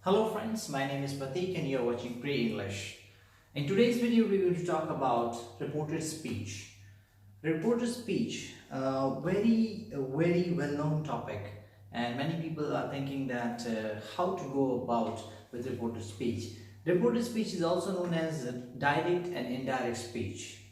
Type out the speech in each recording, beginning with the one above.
Hello friends, my name is Pratik and you are watching Pre-English. In today's video, we're going to talk about reported speech. Reported speech, very well-known topic, and many people are thinking that how to go about with reported speech. Reported speech is also known as direct and indirect speech.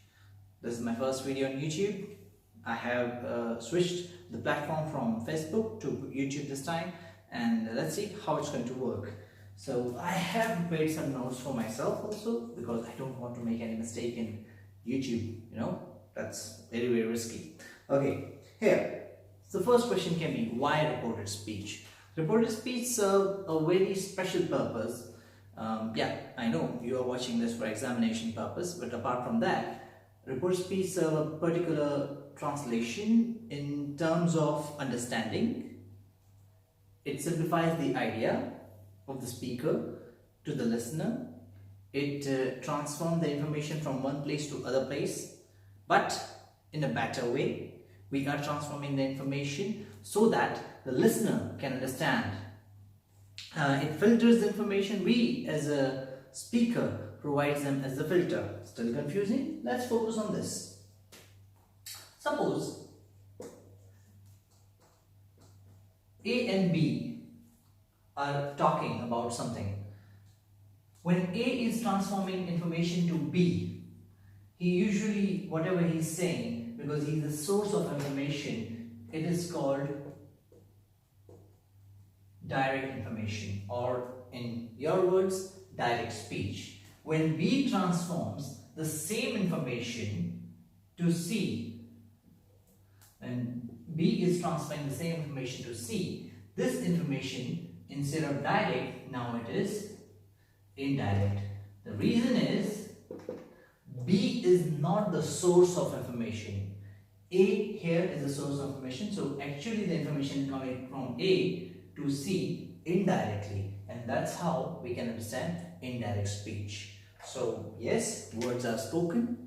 This is my first video on YouTube. I have switched the platform from Facebook to YouTube this time, and let's see how it's going to work. So I have prepared some notes for myself also, because I don't want to make any mistake in YouTube, that's very risky. Okay, here, so the first question can be, why reported speech? Reported speech serves a very special purpose. Yeah, I know you are watching this for examination purpose, but apart from that, reported speech serves a particular translation in terms of understanding. It simplifies the idea of the speaker to the listener. It transforms the information from one place to other place, but in a better way. We are transforming the information so that the listener can understand. It filters the information. We as a speaker provides them as the filter. Still confusing? Let's focus on this. Suppose A and B are talking about something. When A is transforming information to B, he usually, whatever he's saying, because he's the source of information, it is called direct information, or in your words, direct speech. When B transforms the same information to C, when B is transferring the same information to C, this information, instead of direct, now it is indirect. The reason is B is not the source of information. A here is the source of information, so actually the information is coming from A to C indirectly, and that's how we can understand indirect speech. So yes, words are spoken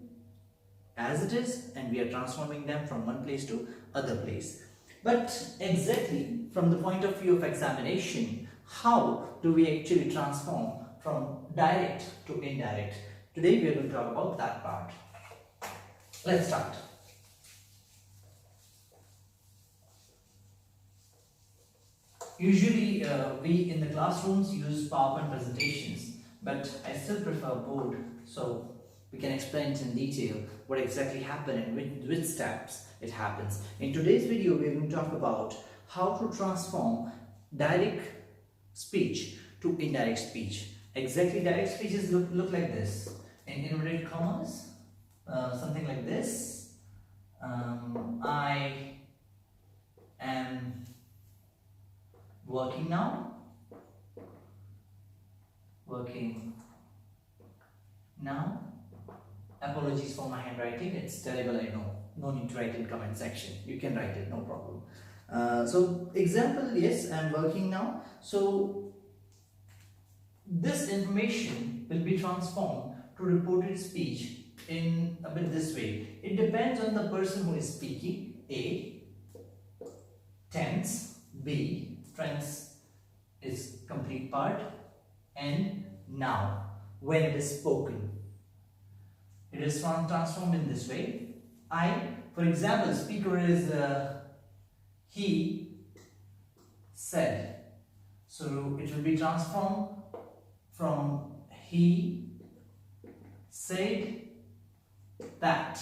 as it is, and we are transforming them from one place to other place. But exactly from the point of view of examination, how do we actually transform from direct to indirect? Today we are going to talk about that part. Let's start. Usually we in the classrooms use PowerPoint presentations, but I still prefer board, so we can explain it in detail what exactly happened and which steps it happens. In today's video, we are going to talk about how to transform direct speech to indirect speech. Exactly, direct speeches look like this. In inverted commas, something like this. I am working now. Working now. Apologies for my handwriting, it's terrible, I know. No need to write in comment section. You can write it, no problem. So example, yes, I'm working now. So this information will be transformed to reported speech in a bit this way. It depends on the person who is speaking. A, tense. B, tense is complete part. And now, when it is spoken. It is transformed in this way. I, for example, speaker is he said. So it will be transformed from he said that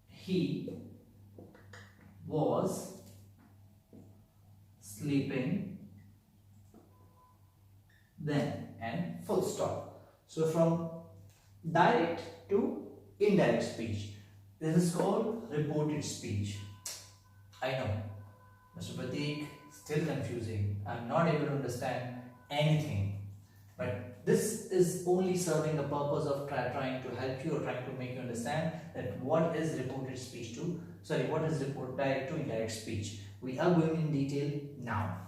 he was sleeping then, and full stop. So from direct to indirect speech. This is called reported speech. I know, Mr. Pratik, still confusing. I'm not able to understand anything. But this is only serving the purpose of trying to help you or trying to make you understand that what is reported speech to, what is direct to indirect speech. We are going in detail now.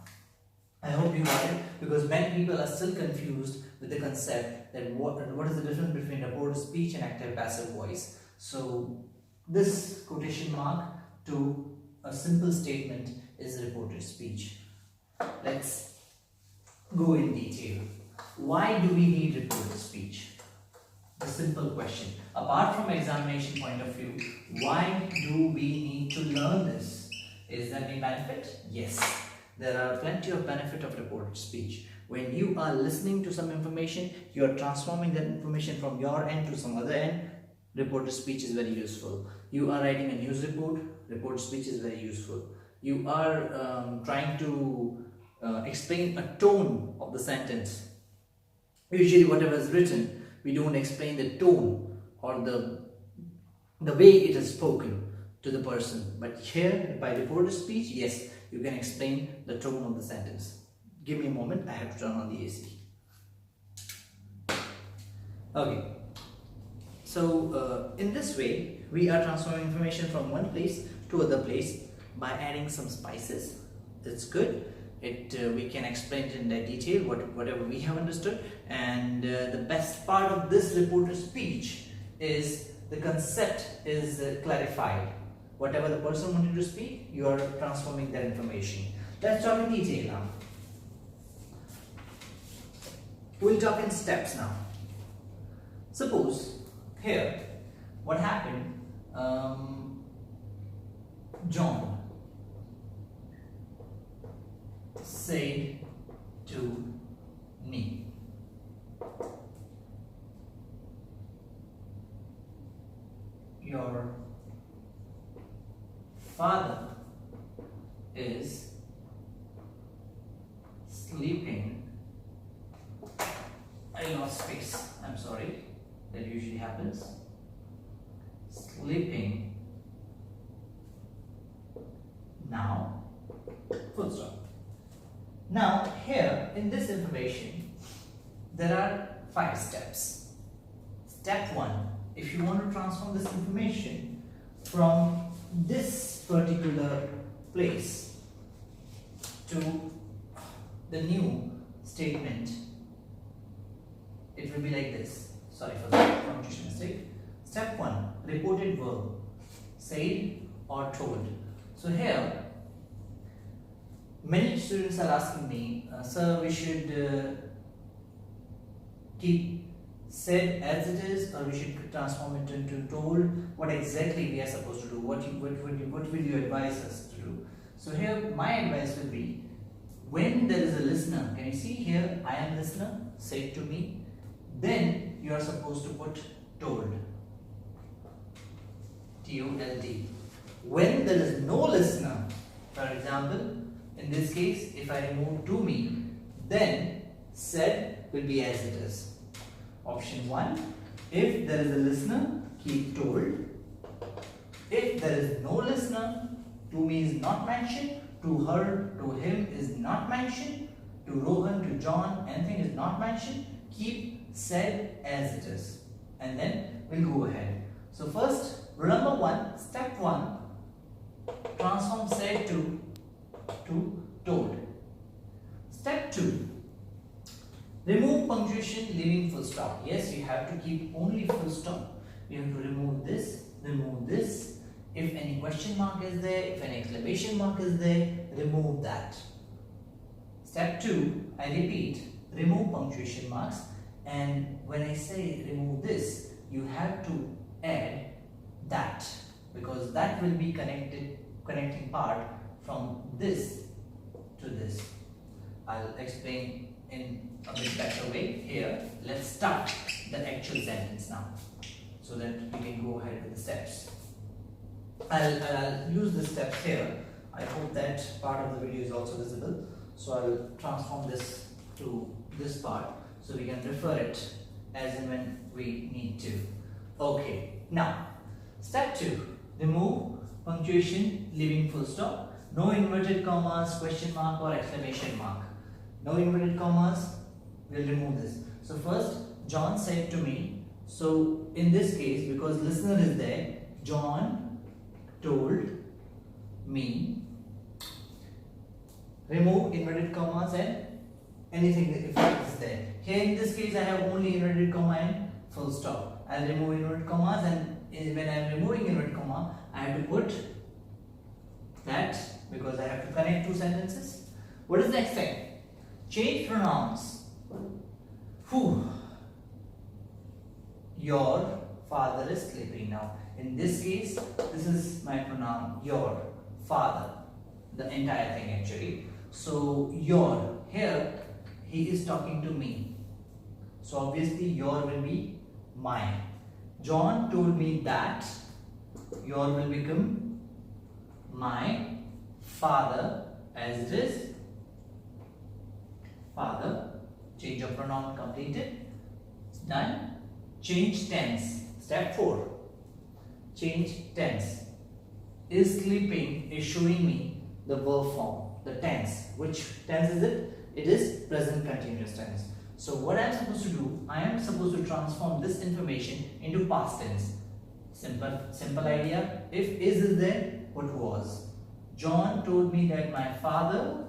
I hope you got it, because many people are still confused with the concept that what is the difference between reported speech and active passive voice. So this quotation mark to a simple statement is reported speech. Let's go in detail. Why do we need reported speech? The simple question. Apart from examination point of view, why do we need to learn this? Is there any benefit? Yes. There are plenty of benefit of reported speech. When you are listening to some information, you are transforming that information from your end to some other end. Reported speech is very useful. You are writing a news report, reported speech is very useful. You are trying to explain a tone of the sentence. Usually whatever is written, we don't explain the tone or the way it is spoken to the person. But here, by reported speech, yes, you can explain the tone of the sentence. Give me a moment, I have to turn on the AC. Okay. So, in this way, we are transforming information from one place to other place by adding some spices. It's good. We can explain it in that detail, whatever we have understood. And the best part of this reported speech is the concept is clarified. Whatever the person wanted to speak, you are transforming that information. Let's talk in detail now. We'll talk in steps now. Suppose here, what happened? John said to me, your father is sleeping. I lost space, I'm sorry, that usually happens. Sleeping now, full stop. Now here in this information there are 5 steps. Step 1, if you want to transform this information from this particular place to the new statement, it will be like this. Sorry for the punctuation mistake. Step 1, reported verb, said or told. So here many students are asking me, sir, we should keep said as it is, or we should transform it into told. What exactly we are supposed to do? What will you advise us to do? So here my advice will be, when there is a listener, can you see here, I am listener, said to me, then you are supposed to put told, T-O-L-D. When there is no listener, for example, in this case, if I remove to me, then said will be as it is. Option 1, if there is a listener, keep told. If there is no listener, to me is not mentioned, to her, to him is not mentioned, to Rohan, to John, anything is not mentioned, keep said as it is. And then we'll go ahead. So first, rule number 1, step 1, transform said to told. Step 2, remove punctuation, leaving full stop. Yes, you have to keep only full stop. You have to remove this, remove this. If any question mark is there, if any exclamation mark is there, remove that. Step 2, I repeat, remove punctuation marks. And when I say remove this, you have to add that, because that will be connecting part from this to this. I'll explain in a bit better way here. Let's start the actual sentence now, so that we can go ahead with the steps. I'll use the steps here. I hope that part of the video is also visible. So I'll transform this to this part, so we can refer it as and when we need to. Okay, now step 2, remove punctuation, leaving full stop. No inverted commas, question mark or exclamation mark. No inverted commas, we'll remove this. So first, John said to me. So in this case, because listener is there, John told me. Remove inverted commas and anything if it is there. Here in this case, I have only inverted comma and full stop. I'll remove inverted commas, and when I am removing inverted comma, I have to put that, because I have to connect two sentences. What is next thing? change pronouns. Who? Your father is sleeping now. In this case, this is my pronoun, your father. The entire thing actually. So your, here he is talking to me. So obviously your will be my. John told me that. Your will become my father, as it is father. Change of pronoun completed. Done. Change tense. Step 4. Change tense. Is sleeping is showing me the verb form, the tense. Which tense is it? It is present continuous tense. So what I am supposed to do, I am supposed to transform this information into past tense. Simple idea. If is there, what was? John told me that my father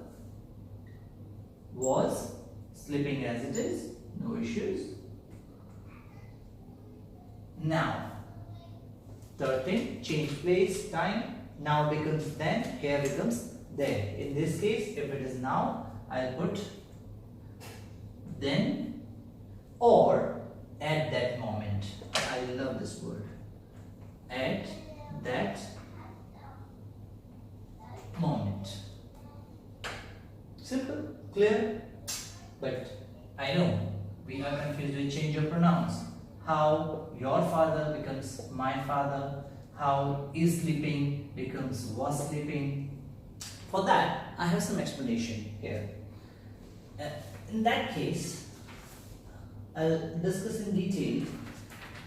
was sleeping, as it is. No issues. Now, third thing, change place, time. Now becomes then, here becomes there. In this case, if it is now, I'll put then or at that moment. I love this word. At that moment. Simple, clear, but I know we are confused with change of pronouns. How your father becomes my father, how is sleeping becomes was sleeping. For that, I have some explanation here. In that case, I'll discuss in detail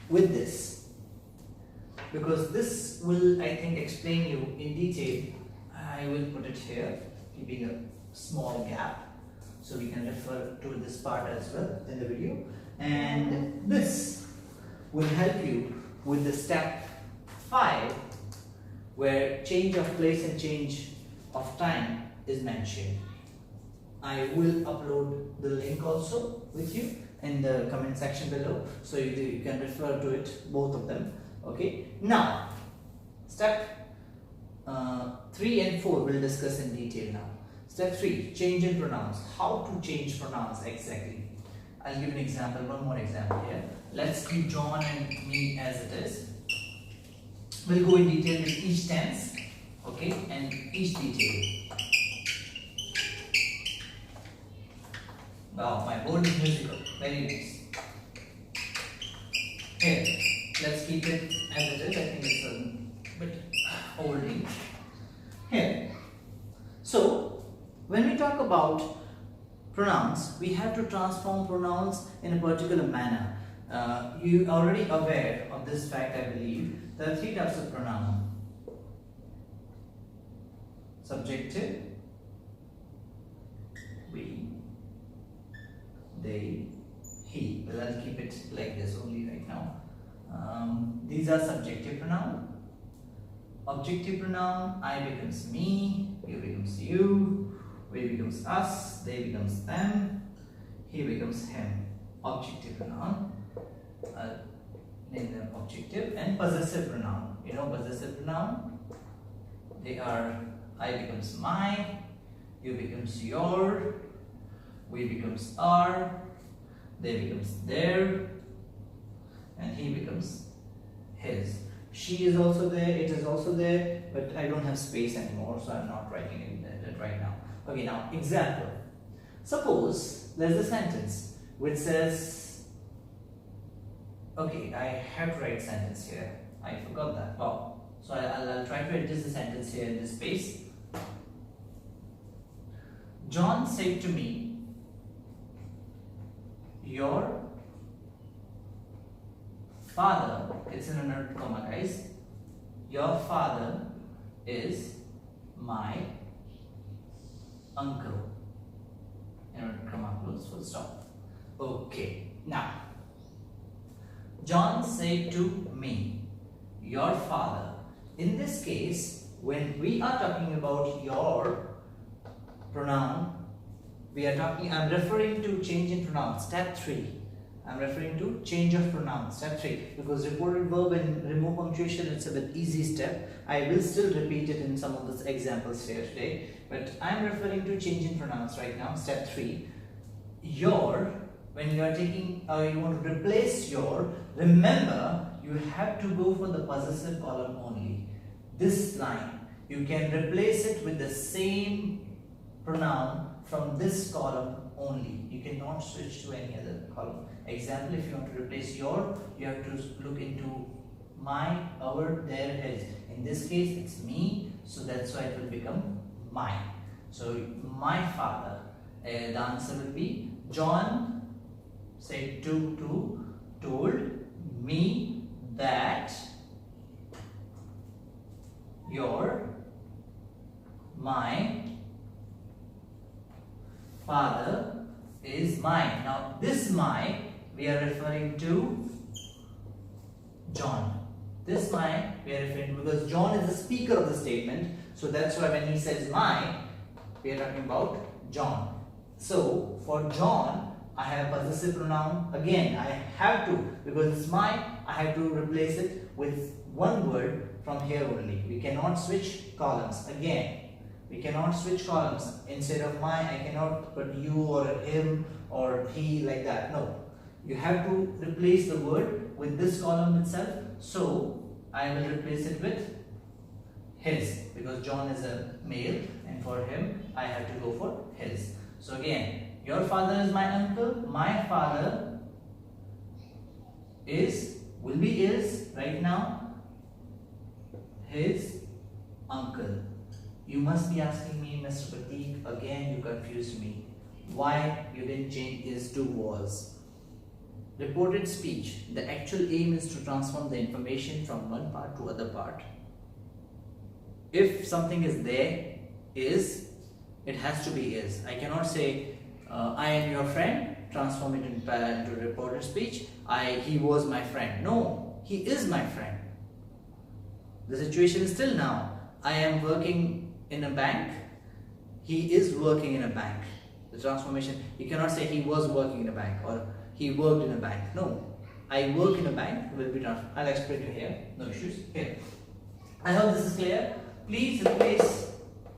with this, because this will, I think, explain you in detail. I will put it here, keeping a small gap, so we can refer to this part as well in the video. And this will help you with the step 5, where change of place and change of time is mentioned. I will upload the link also with you in the comment section below, so you can refer to it, both of them. Okay, now step 3 and 4 we'll discuss in detail now. Step 3, change in pronouns. How to change pronouns exactly? I'll give an example, one more example here. Let's keep John and me as it is. We'll go in detail with each tense, okay, and each detail. Wow, my board is musical, very nice. Here, let's keep it as it is. I think it's a bit old English. Here, so when we talk about pronouns, we have to transform pronouns in a particular manner. You are already aware of this fact, I believe. There are 3 types of pronoun: subjective, we, they, he. Well, I'll keep it like this only right now. These are subjective pronoun. Objective pronoun: I becomes me, you becomes you, we becomes us, they becomes them, he becomes him. Objective pronoun, name them objective. And possessive pronoun. You know possessive pronoun? They are: I becomes my, you becomes your, we becomes our, they becomes their, and he becomes his. She is also there, it is also there, but I don't have space anymore, so I'm not writing it right now. Okay, now example. Suppose there's a sentence which says, okay, I have to write sentence here. I forgot that. Oh, so I'll try to adjust the sentence here in this space. John said to me, your father, it's in inverted comma, guys. Your father is my uncle. Inverted comma, close, full stop. Okay, now John said to me, your father. In this case, when we are talking about your pronoun, I'm referring to change in pronoun, step 3. I'm referring to change of pronoun, step 3, because reported verb and remove punctuation, it's a bit easy step. I will still repeat it in some of the examples here today, but I'm referring to change in pronouns right now, step 3. your, when you are taking, you want to replace your, remember you have to go for the possessive column only. This line, you can replace it with the same pronoun from this column only. You cannot switch to any other column. Example, if you want to replace your, you have to look into my, our, their, his. In this case, it's me, so that's why it will become my. So, my father. The answer will be John said told me that my father is mine. Now this my, we are referring to John. This my, we are referring to, because John is the speaker of the statement. So that's why when he says my, we are talking about John. So for John, I have possessive pronoun. Again, I have to, because it's my, I have to replace it with one word from here only. We cannot switch columns. Again, we cannot switch columns. Instead of my, I cannot put you or him or he like that. No. You have to replace the word with this column itself. So I will replace it with his, because John is a male and for him I have to go for his. So again, your father is my uncle, my father will be right now his uncle. You must be asking me, Mr. Pratik, again you confused me. Why you didn't change is to was. Reported speech, the actual aim is to transform the information from one part to other part. If something is there, is, it has to be is. I cannot say I am your friend, transform it into reported speech. He was my friend. No, he is my friend. The situation is still now. I am working in a bank. He is working in a bank. The transformation, you cannot say he was working in a bank or he worked in a bank. No, I work in a bank will be transformed. I'll explain to you here. No issues. Here. I hope this is clear. Please replace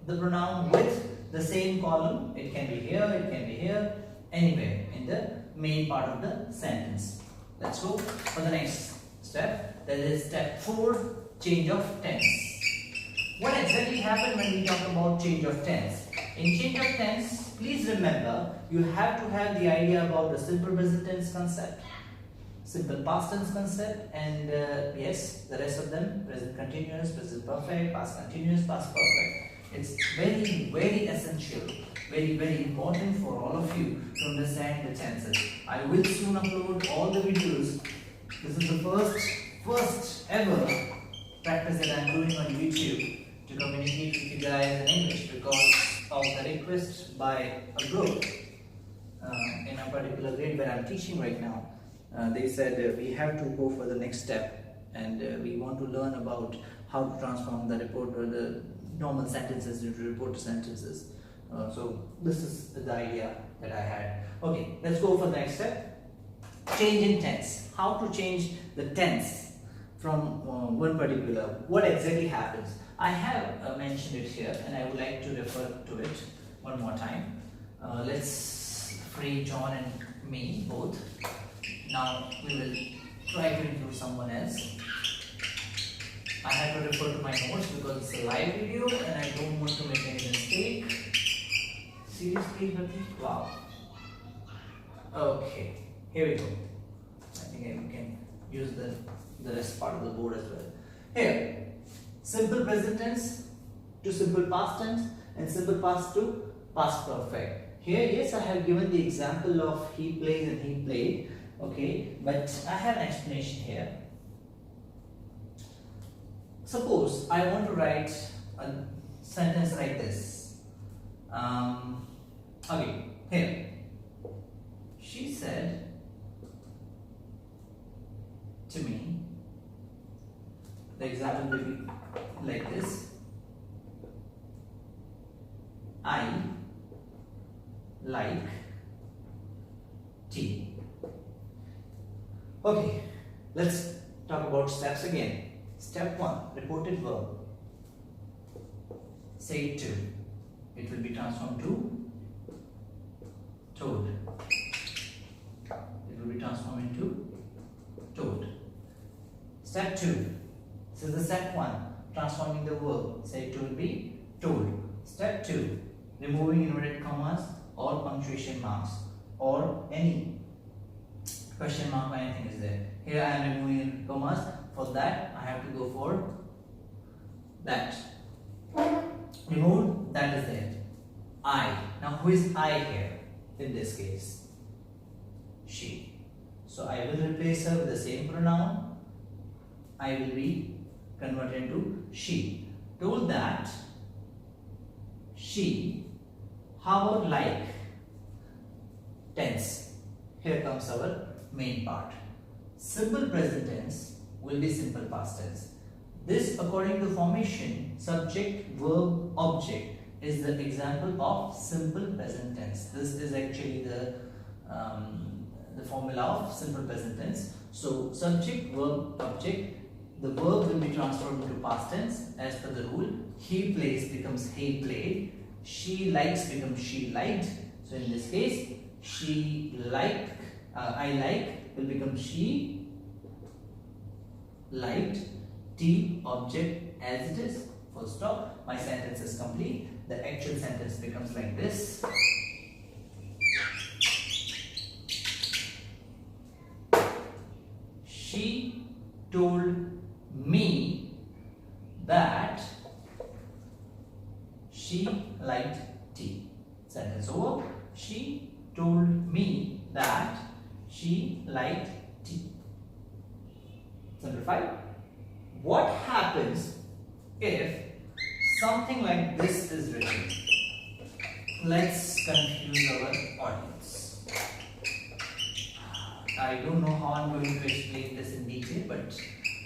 the pronoun with the same column. It can be here, it can be here, anywhere in the main part of the sentence. Let's go for the next step. That is step 4, change of tense. What exactly happened when we talk about change of tense? In change of tense, please remember you have to have the idea about the simple present tense concept, simple past tense concept, and yes, the rest of them, present continuous, present perfect, past continuous, past perfect. It's very, very essential, very, very important for all of you to understand the tenses. I will soon upload all the videos. This is the first ever practice that I am doing on YouTube to communicate with you guys in English, because of the request by a group in a particular grade where I am teaching right now. They said we have to go for the next step, and we want to learn about how to transform the report or the normal sentences into report sentences. So this is the idea that I had. Okay, let's go for the next step. Change in tense. How to change the tense from one particular. What exactly happens? I have mentioned it here, and I would like to refer to it one more time. Let's free John and me both. Now we will try to include someone else. I have to refer to my notes because it's a live video and I don't want to make any mistake. Seriously, Pratik? Wow. Okay, here we go. I think I can use the rest part of the board as well. Here, simple present tense to simple past tense and simple past to past perfect. Here, yes, I have given the example of he plays and he played. Okay, but I have an explanation here. Suppose I want to write a sentence like this. Okay, here. She said to me, the example will be like this. I like tea. Okay, let's talk about steps again. Step 1, reported verb. Say to. It will be transformed to told. will be transformed into told. Step 2. This is the step 1. Transforming the verb. Say to will be told. Step 2. Removing inverted commas or punctuation marks or any question mark or anything is there. Here I am removing commas. For that I have to go for that. Remove that is there. I. Now who is I here in this case? She. So I will replace her with the same pronoun. I will be converted into she. Told that she. How about like? Tense. Here comes our main part. Simple present tense will be simple past tense. This, according to formation, subject, verb, object is the example of simple present tense. This is actually the formula of simple present tense. So subject, verb, object. The verb will be transformed into past tense as per the rule. He plays becomes he played. She likes becomes she liked. So in this case, she liked, I like will become she liked. T object as it is. Full stop. My sentence is complete. The actual sentence becomes like this. She told me that she liked tea. Sentence over. She told me that she liked tea. Simplified. What happens if something like this is written? Let's confuse our audience. I don't know how I'm going to explain this in detail, but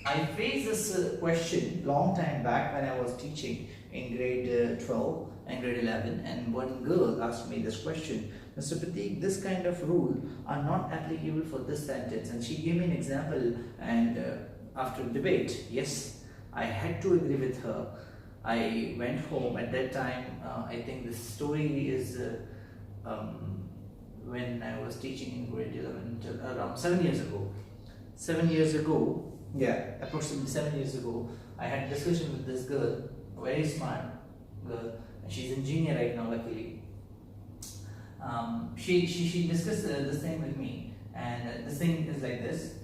I faced this question long time back when I was teaching in grade 12 and grade 11, and one girl asked me this question. Mr. Pratik, this kind of rule are not applicable for this sentence, and she gave me an example, and after debate, yes, I had to agree with her. I went home at that time. I think this story is when I was teaching in grade 11 around 7 years ago. 7 years ago, yeah, approximately 7 years ago, I had a discussion with this girl, a very smart girl, and she's an engineer right now, luckily. She discussed this thing with me, and this thing is like this.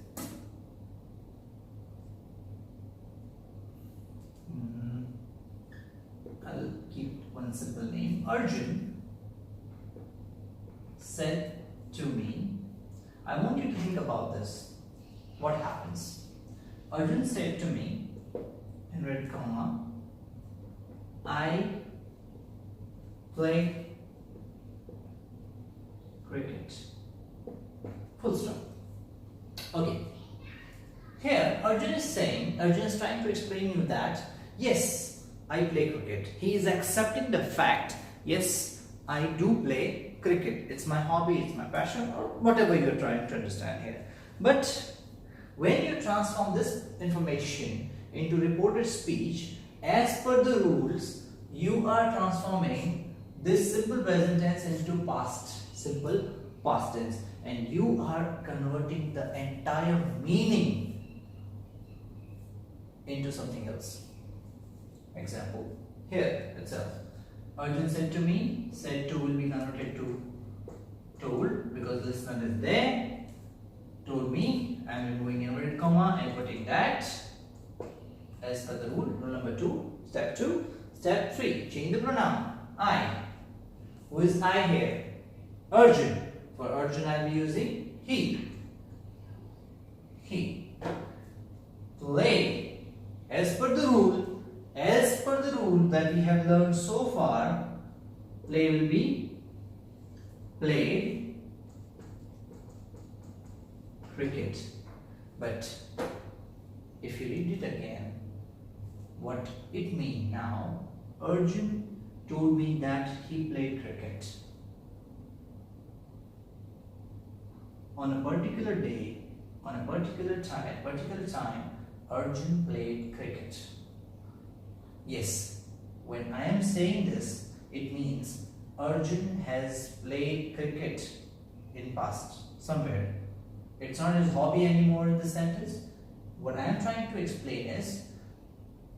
I'll keep one simple name. Arjun said to me, I want you to think about this. What happens? Arjun said to me, in red comma, I play cricket. Full stop. Okay. Here, Arjun is trying to explain you that, yes, I play cricket. He is accepting the fact, yes, I do play cricket. It's my hobby, it's my passion, or whatever you're trying to understand here. But when you transform this information into reported speech, as per the rules, you are transforming this simple present tense into simple past tense, and you are converting the entire meaning into something else. Example, here itself. Arjun said to me, said to will be converted to told because this one is there. Told me, I am removing inverted comma and putting that as per the rule. Rule number 2. Step 2. Step 3. Change the pronoun. I. Who is I here? Arjun. For Arjun I will be using he. He. Play. As per the rule that we have learned so far, play will be played cricket. But if you read it again, what it means now, Arjun told me that he played cricket. On a particular day, on a particular time, Arjun played cricket. Yes, when I am saying this, it means Arjun has played cricket in past somewhere. It's not his hobby anymore in the sentence. What I am trying to explain is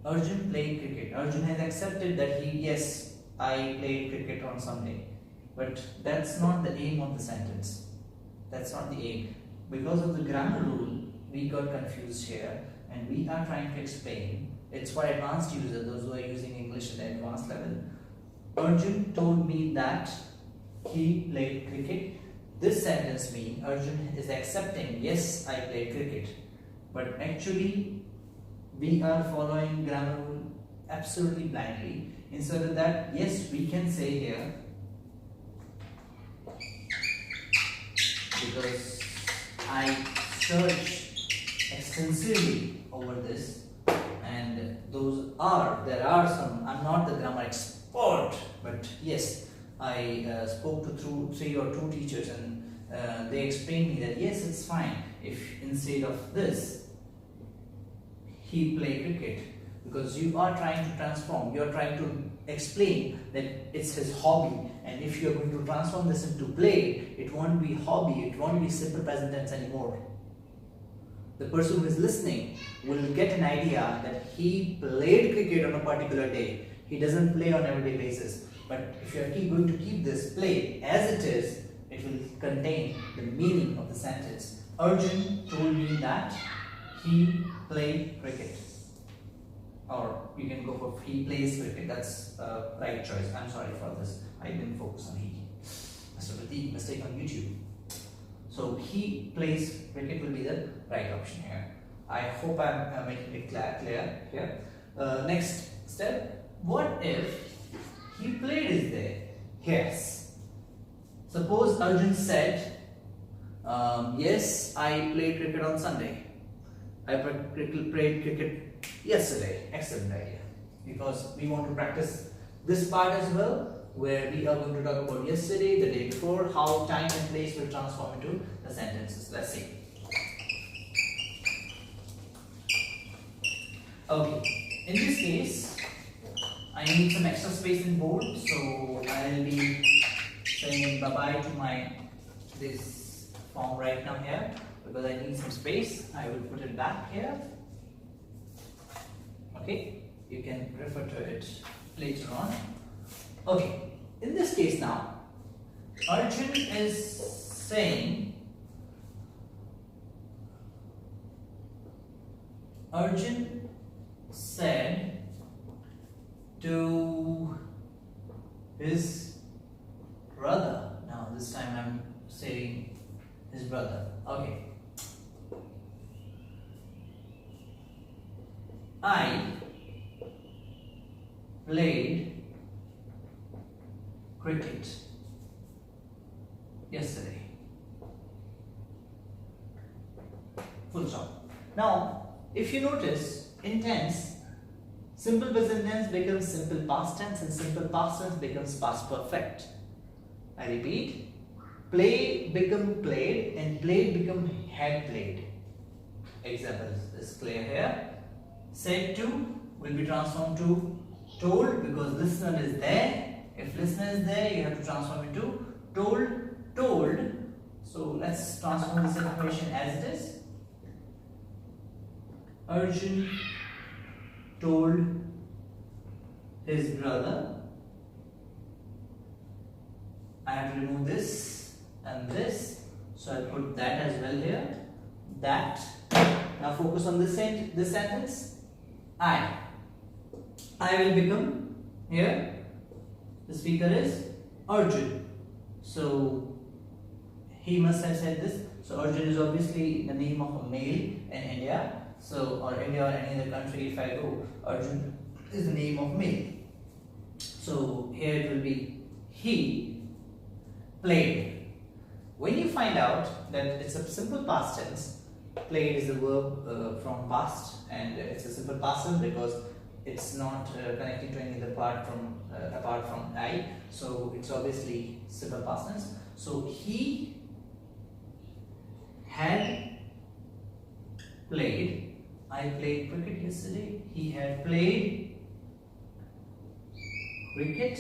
Arjun played cricket. Arjun has accepted that yes, I played cricket on Sunday. But that's not the aim of the sentence. That's not the aim. Because of the grammar rule, we got confused here and we are trying to explain. It's for advanced users, those who are using English at the advanced level. Arjun told me that he played cricket. This sentence means Arjun is accepting, yes, I played cricket. But actually, we are following grammar rule absolutely blindly. Instead of that, yes, we can say here, because I searched extensively over this, and there are some, I'm not the grammar expert, but yes, I spoke to three or two teachers, and they explained me that yes, it's fine if instead of this he play cricket, because you are trying to transform, you are trying to explain that it's his hobby, and if you are going to transform this into play, it won't be hobby, it won't be simple present tense anymore. The person who is listening will get an idea that he played cricket on a particular day. He doesn't play on everyday basis. But if you are going to keep this play as it is, it will contain the meaning of the sentence. Arjun told me that he played cricket. Or you can go for he plays cricket. That's right choice. I'm sorry for this. I didn't focus on he. Mr. Pratik, mistake on YouTube. So he plays cricket will be the right option here. I hope I'm making it clear here. Next step. What if he played is there? Yes. Suppose Arjun said, yes, I played cricket on Sunday. I played cricket yesterday. Excellent idea. Because we want to practice this part as well, where we are going to talk about yesterday, the day before, how time and place will transform into the sentences. Let's see. Okay. In this case, I need some extra space in board, so I'll be saying bye-bye to this form right now here, because I need some space. I will put it back here. Okay, you can refer to it later on. Okay, in this case now, Arjun is saying, Arjun said to his brother. Now this time I'm saying his brother. Okay. I played cricket yesterday. Full stop. Now, if you notice, in tense, simple present tense becomes simple past tense and simple past tense becomes past perfect. I repeat, play become played and played become had played. Example is clear here. Said to will be transformed to told, because listener is there. If listener is there, you have to transform into told. So let's transform this information as it is. Arjun told his brother. I have to remove this and this, so I'll put that as well here. That. Now focus on this sentence. I will become here. The speaker is Arjun. So he must have said this. So Arjun is obviously the name of a male in India. So, or India or any other country, if I go, Arjun is the name of male. So here it will be he played. When you find out that it's a simple past tense, played is a verb from past, and it's a simple past tense because it's not connecting to any other part from apart from I. So it's obviously simple past tense. So he had played. I played cricket yesterday. He had played cricket.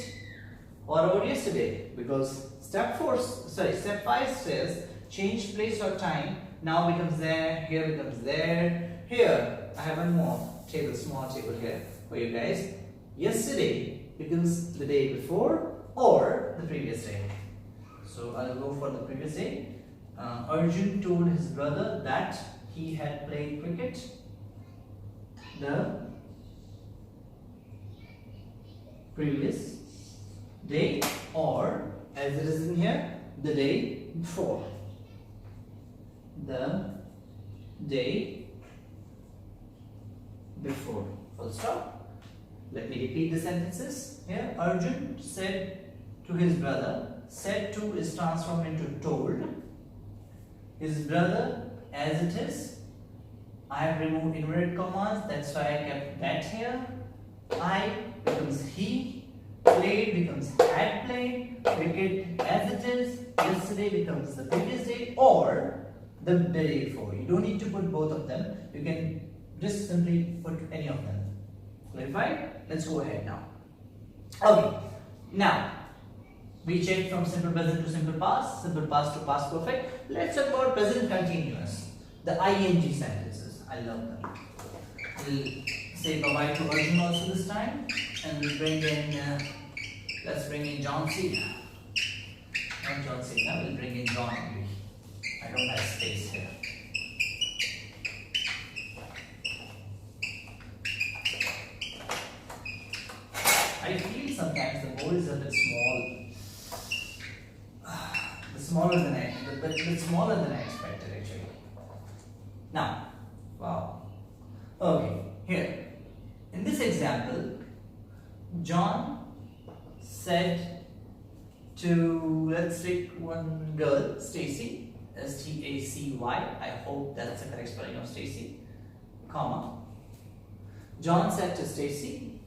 What about yesterday? Because step 5 says change place or time now becomes there, here becomes there. Here I have one more table, small table here for you guys. Yesterday becomes the day before or the previous day. So I'll go for the previous day. Arjun told his brother that he had played cricket the previous day, or as it is in here, the day before. The day before. Full stop. Let me repeat the sentences. Here, Arjun said to his brother. Said to is transformed into told. His brother, as it is. I have removed inverted commas. That's why I kept that here. I becomes he. Played becomes had played. Cricket, as it is. Yesterday becomes the previous day or the day before. You don't need to put both of them. You can just simply put any of them. Clarified? Let's go ahead now. Okay. Now, we checked from simple present to simple past to past perfect. Let's talk about present continuous. The ing sentences. I love them. We'll say bye-bye to Arjun also this time. And we'll bring in, let's bring in John Cena. Not John Cena, we'll bring in John only. I don't have space here. I feel sometimes the board is a bit small. Smaller than I expected actually. Now, wow. Okay, here. In this example, John said to, let's take one girl, Stacy, S-T-A-C-Y. I hope that's the correct spelling of Stacy, comma. John said to Stacy,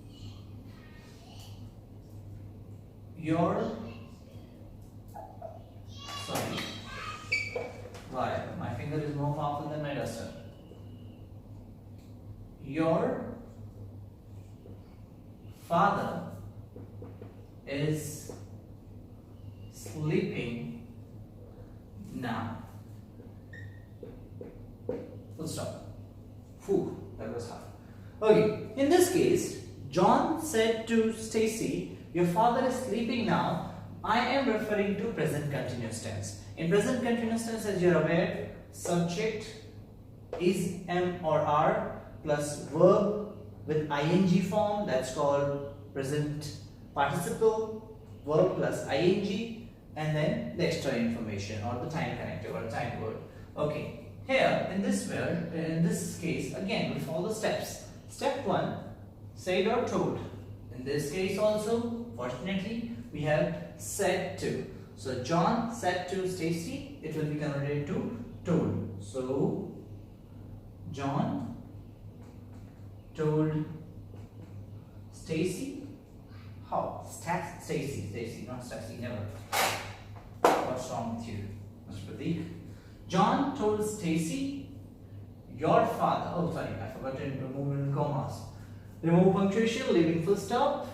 sorry, why? My finger is more powerful than my duster. Your father is sleeping now. Full stop. Phew, that was hard. Okay, in this case, John said to Stacy, your father is sleeping now. I am referring to present continuous tense. In present continuous tense, as you are aware, subject is am or are plus verb with ing form. That's called present participle. Verb plus ing, and then the extra information or the time connector or time word. Okay. Here in this word, in this case, again we follow the steps. Step 1, said or told. In this case also, fortunately, we have said to. So John said to Stacy, it will be converted to told. So John told Stacy. How? Stacy, not Stacy, never. What's wrong with you, Mr. Pratik? John told Stacy, your father. Oh, sorry, I forgot to remove in commas. Remove punctuation, leaving full stop.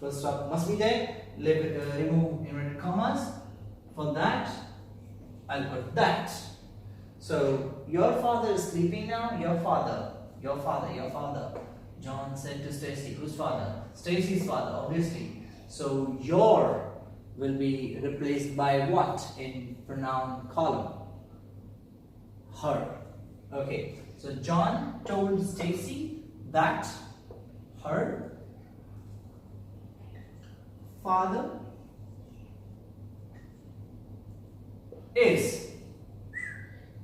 Full stop must be there. Remove inverted commas. For that, I'll put that. So, your father is sleeping now. Your father. John said to Stacy, whose father? Stacy's father, obviously. So, your will be replaced by what in pronoun column? Her. Okay. So, John told Stacy that her father is.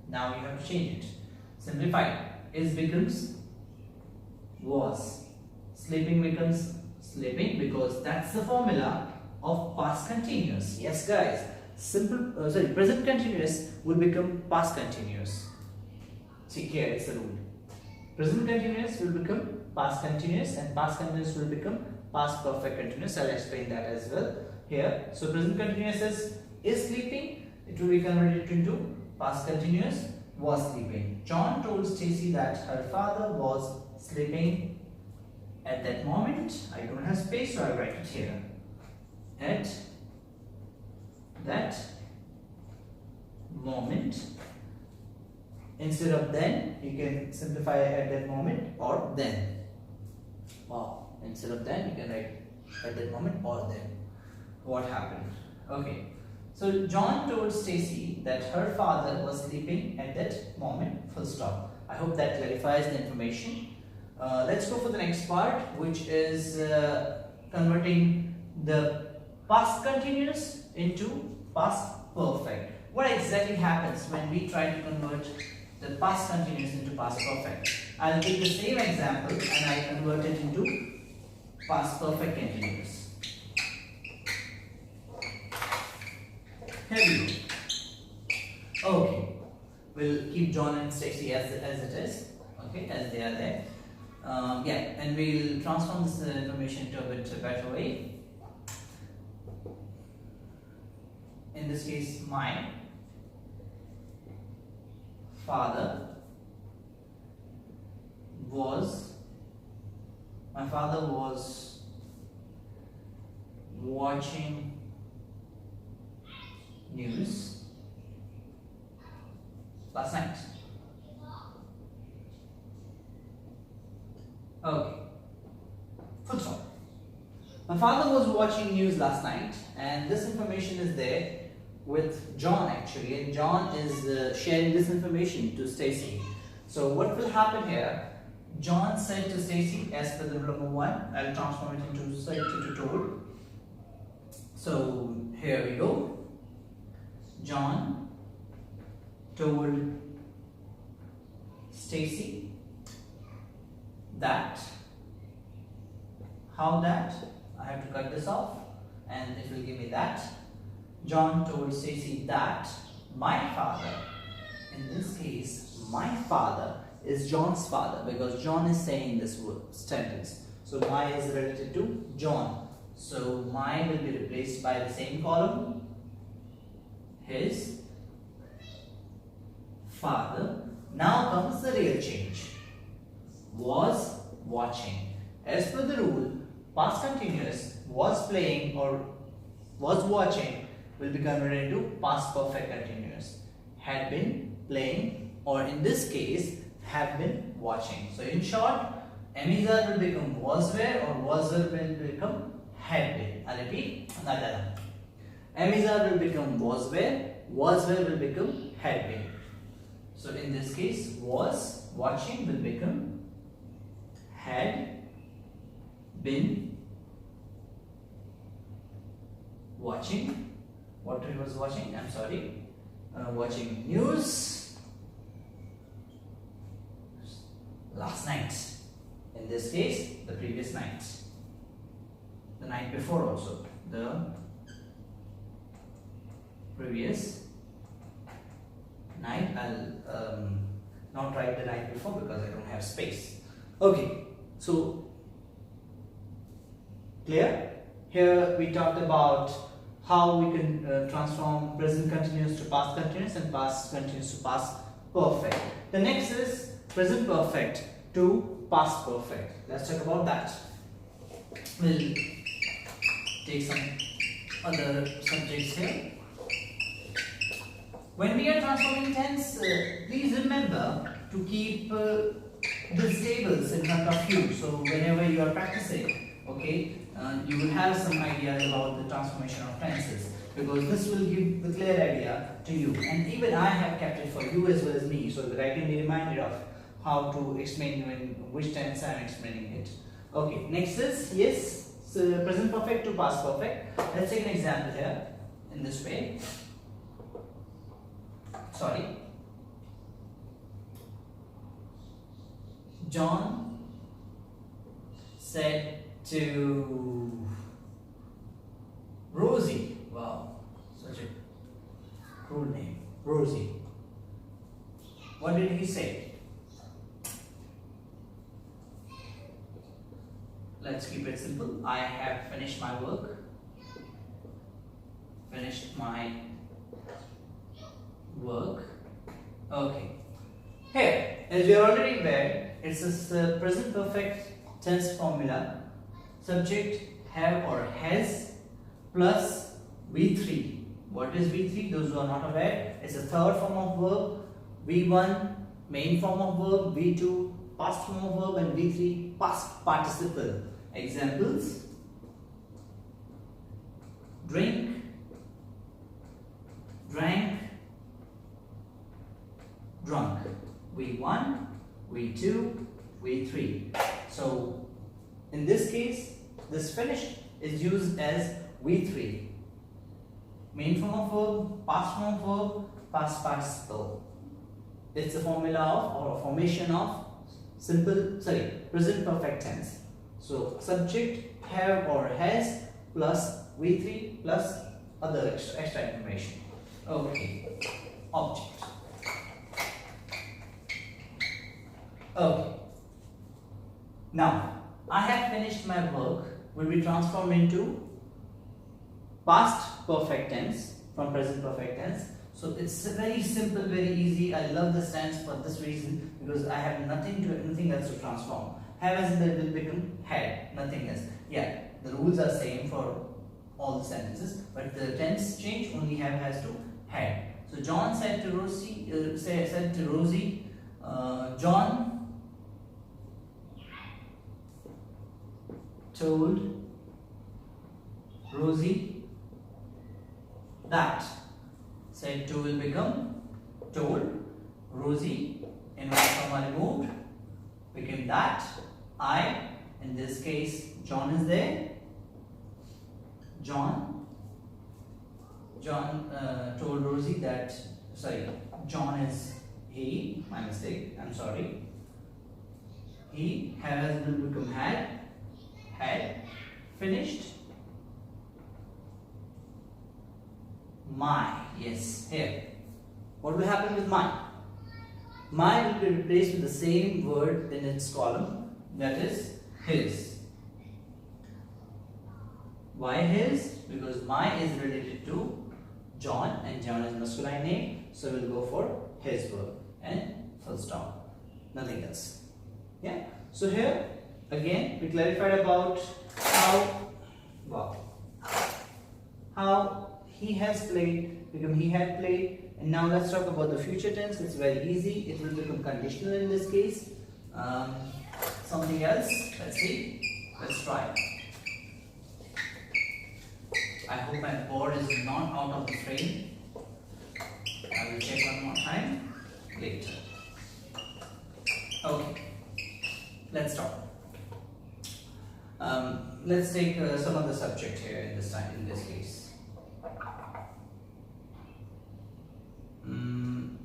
Now you have to change it. Simplify. Is becomes was. Sleeping becomes sleeping because that's the formula of past continuous. Yes, guys. Present continuous will become past continuous. See here, it's the rule. Present continuous will become past continuous and past continuous will become past perfect continuous. I'll explain that as well here. So present continuous is sleeping. It will be converted into past continuous was sleeping. John told Stacy that her father was sleeping at that moment. I don't have space, so I'll write it here. At that moment, Instead of then, you can simplify at that moment or then. Wow. Instead of then, you can write at that moment or then. What happened? Okay. So John told Stacy that her father was sleeping at that moment. Full stop. I hope that clarifies the information. Let's go for the next part, which is converting the past continuous into past perfect. What exactly happens when we try to convert the past continuous into past perfect? I'll take the same example and I'll convert it into past perfect continuous. Here we go. Okay, we'll keep John and Stacy as it is. Okay, as they are there. Yeah, and we'll transform this information into a bit better way. In this case, my father was watching news last night. Okay, full stop. My father was watching news last night, and this information is there with John actually, and John is sharing this information to Stacy. So what will happen here? John said to Stacy, as per the rule number 1, I'll transform it into said to told. So here we go. John told Stacy that, how that? I have to cut this off and it will give me that. John told Stacy that my father, in this case, my father is John's father because John is saying this sentence. So my is related to John. So my will be replaced by the same column. His father. Now comes the real change. Was watching. As per the rule, past continuous was playing or was watching will be converted into past perfect continuous. Had been playing, or in this case, have been watching. So in short, Amizar will become was were, or was were will become had been. I repeat another time. Amizar will become was were will become had been. So in this case, was watching will become had been watching. What he was watching? I'm sorry. Watching news last night. In this case, the previous night. The night before also. The previous night. I'll not write the night before because I don't have space. Okay, so clear? Here we talked about how we can transform present continuous to past continuous and past continuous to past perfect. The next is present perfect to past perfect. Let's talk about that. We'll take some other subjects here. When we are transforming tense, please remember to keep these tables in front of you. So whenever you are practicing, okay, you will have some ideas about the transformation of tenses, because this will give the clear idea to you. And even I have kept it for you as well as me, so that I can be reminded of how to explain in which tense I am explaining it. Okay, next is, yes, so present perfect to past perfect. Let's take an example here in this way. Sorry. John said to Rosie, wow, such a cool name, Rosie. What did he say? Let's keep it simple. I have finished my work. Okay. Here, as we are already aware, it's a present perfect tense formula. Subject have or has plus V3. What is V3? Those who are not aware, it's a third form of verb. V1 main form of verb, V2 past form of verb, and V3 past participle. Examples: drink, drank, drunk. V1, V2, V3. So in this case, this finished is used as V3. Main form of verb, past form of verb, past participle. It's a formula of, or a formation of, present perfect tense. So subject have or has plus V3 plus other extra information. Okay. Object. Okay. Now I have finished my work will be transformed into past perfect tense from present perfect tense. So it's very simple, very easy. I love this tense for this reason, because I have nothing else to transform. Have as in that will become had, nothing else. Yeah, the rules are same for all the sentences, but the tense change, only have has to had. So John said to Rosie, John told Rosie that. Said to will become told. Rosie, in one form removed, became that. I, in this case, John is there. John told Rosie that, John is he, my mistake, I'm sorry. He has will become had, finished. My, yes, here. What will happen with my? My will be replaced with the same word in its column, that is his. Why his? Because my is related to John, and John is masculine name, so we'll go for his verb and full stop, nothing else. Yeah. So here again we clarified about how he has played become he had played, and now let's talk about the future tense. It's very easy. It will become conditional in this case. Something else. Let's see. Let's try. I hope my board is not out of the frame. I will check one more time later. Okay. Let's start. Let's take some other subject here in this case.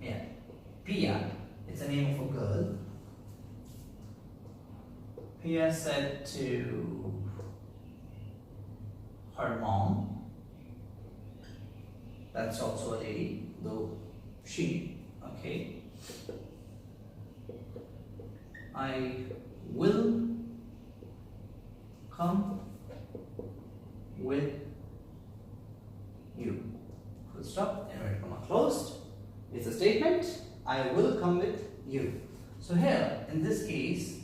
Yeah, Pia. It's a name of a girl. Pia said to her mom. That's also a lady, though she. Okay. I will come with you. Full stop. Inverted comma closed. It's a statement. I will come with you. So here, in this case,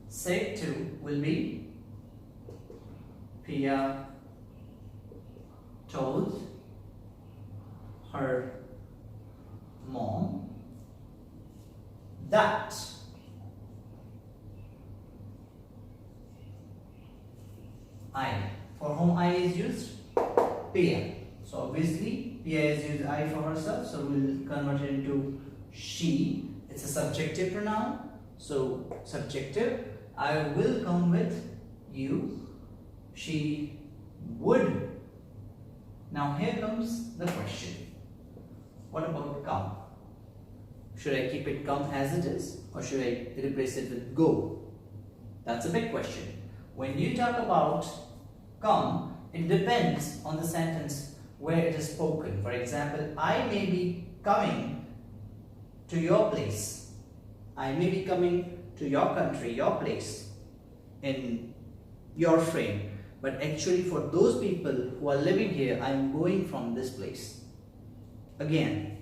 said to will be Pia told her mom that I. For whom I is used? Pia. So obviously Pia is used I for herself, so we'll convert it into she. It's a subjective pronoun. So subjective. I will come with you. She would. Now here comes the question. What about come? Should I keep it come as it is, or should I replace it with go? That's a big question. When you talk about come, it depends on the sentence where it is spoken. For example, I may be coming to your place. I may be coming to your country, your place, in your frame. But actually for those people who are living here, I am going from this place. Again,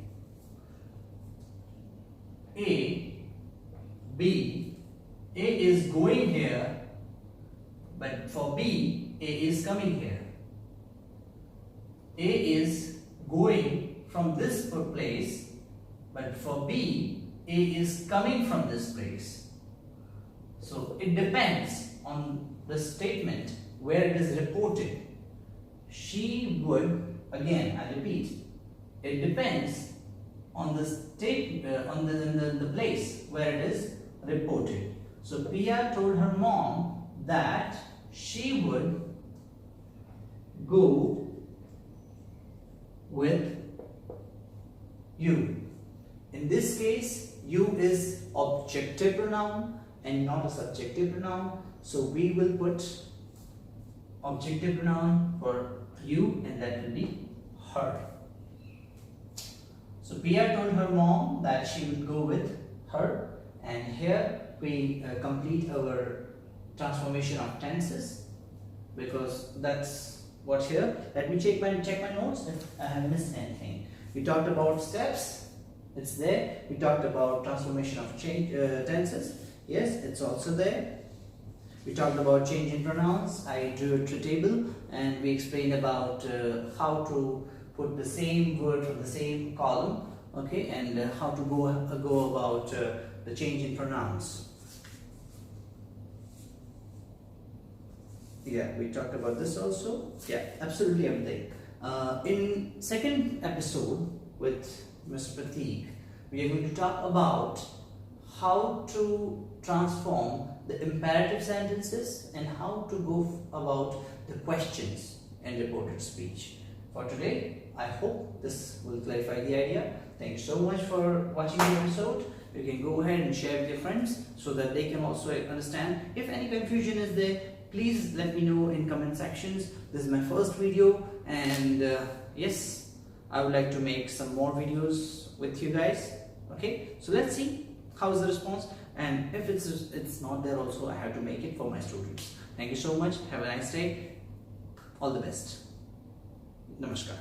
A, B, A is going here, but for B, A is coming here. A is going from this place, but for B, A is coming from this place. So it depends on the statement where it is reported. She would, again I repeat, it depends on the state on the place where it is reported. So Pia told her mom that she would go with you. In this case, you is objective pronoun and not a subjective pronoun. So we will put objective pronoun for you, and that will be her. So Pia told her mom that she would go with her, and here we complete our transformation of tenses, because that's what here. Let me check my notes if I have missed anything. We talked about steps, it's there. We talked about transformation of tenses, yes, it's also there. We talked about change in pronouns. I drew a table and we explained about how to put the same word from the same column, okay, and how to go about the change in pronouns. Yeah, we talked about this also. Yeah, absolutely everything. In second episode with Mr. Pratik, we are going to talk about how to transform the imperative sentences and how to go about the questions in reported speech. For today, I hope this will clarify the idea. Thank you so much for watching the episode. You can go ahead and share with your friends so that they can also understand. If any confusion is there, please let me know in comment sections. This is my first video, and yes, I would like to make some more videos with you guys. Okay, so let's see how is the response, and if it's not there also, I have to make it for my students. Thank you so much. Have a nice day. All the best. Namaskar.